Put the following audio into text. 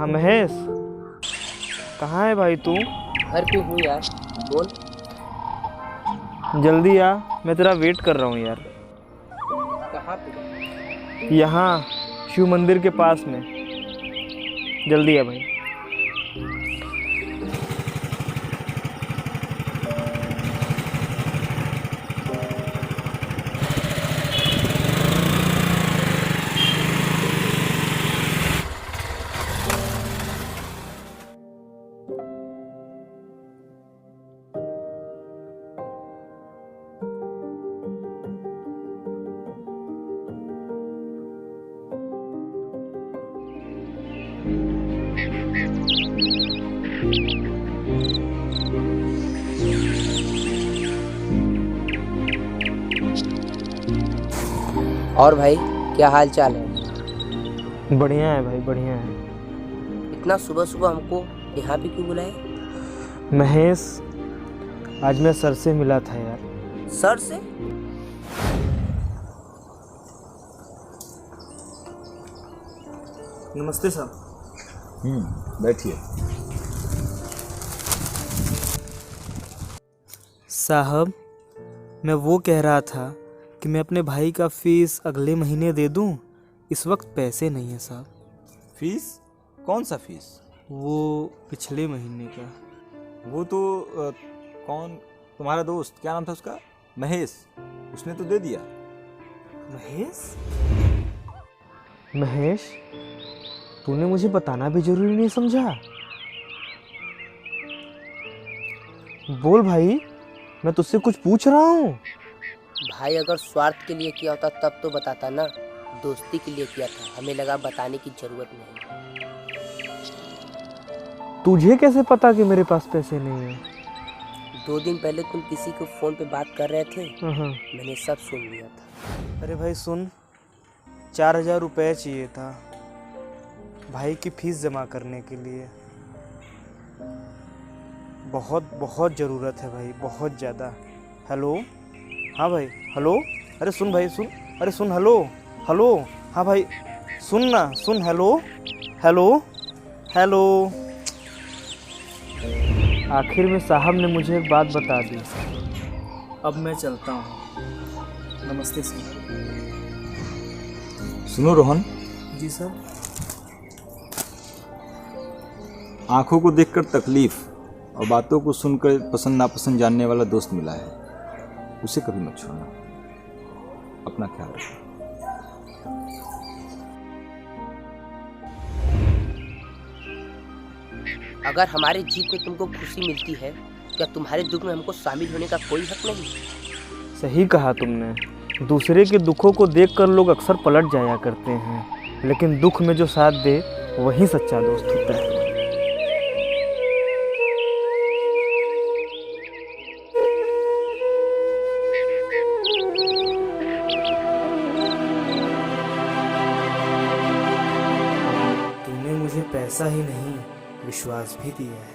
हाँ महेश, कहाँ है भाई तू? घर पे हूँ यार, बोल। जल्दी आ, मैं तेरा वेट कर रहा हूँ यार। कहाँ पे? यहाँ शिव मंदिर के पास में, जल्दी आ भाई। और भाई, क्या हाल चाल है? बढ़िया है भाई, बढ़िया है। इतना सुबह सुबह हमको यहाँ पे क्यों बुलाए? महेश, आज मैं सर से मिला था यार। सर से? नमस्ते साहब। बैठिए। साहब, मैं वो कह रहा था कि मैं अपने भाई का फीस अगले महीने दे दूं। इस वक्त पैसे नहीं है साहब। फीस? कौन सा फीस? वो पिछले महीने का। वो तो कौन? तुम्हारा दोस्त, क्या नाम था उसका? महेश। उसने तो दे दिया। महेश? महेश, तूने मुझे बताना भी जरूरी नहीं समझा? बोल भाई, मैं तुझसे कुछ पूछ रहा हूँ। भाई अगर स्वार्थ के लिए किया होता तब तो बताता ना। दोस्ती के लिए किया था, हमें लगा बताने की जरूरत नहीं। तुझे कैसे पता कि मेरे पास पैसे नहीं है? 2 दिन पहले तुम किसी को फोन पे बात कर रहे थे, हाँ। मैंने सब सुन लिया था। अरे भाई सुन, 4,000 रुपये चाहिए था भाई की फीस जमा करने के लिए। बहुत बहुत ज़रूरत है भाई, बहुत ज़्यादा। हेलो? हाँ भाई, हेलो? अरे सुन भाई, सुन। अरे सुन, हेलो हेलो। हाँ भाई, सुन ना, सुन। Hello hello hello. आखिर में साहब ने मुझे एक बात बता दी। अब मैं चलता हूँ। नमस्ते सर। सुनो रोहन, जी सर। आंखों को देखकर तकलीफ और बातों को सुनकर पसंद नापसंद जानने वाला दोस्त मिला है। उसे कभी मत छोड़ना। अपना ख्याल रखना। अगर हमारे जीत में तुमको खुशी मिलती है, क्या तुम्हारे दुख में हमको शामिल होने का कोई हक नहीं? सही कहा तुमने। दूसरे के दुखों को देखकर लोग अक्सर पलट जाया करते हैं, लेकिन दुख में जो साथ दे वही सच्चा दोस्त होता है। तूने मुझे पैसा ही नहीं, विश्वास भी दिया है।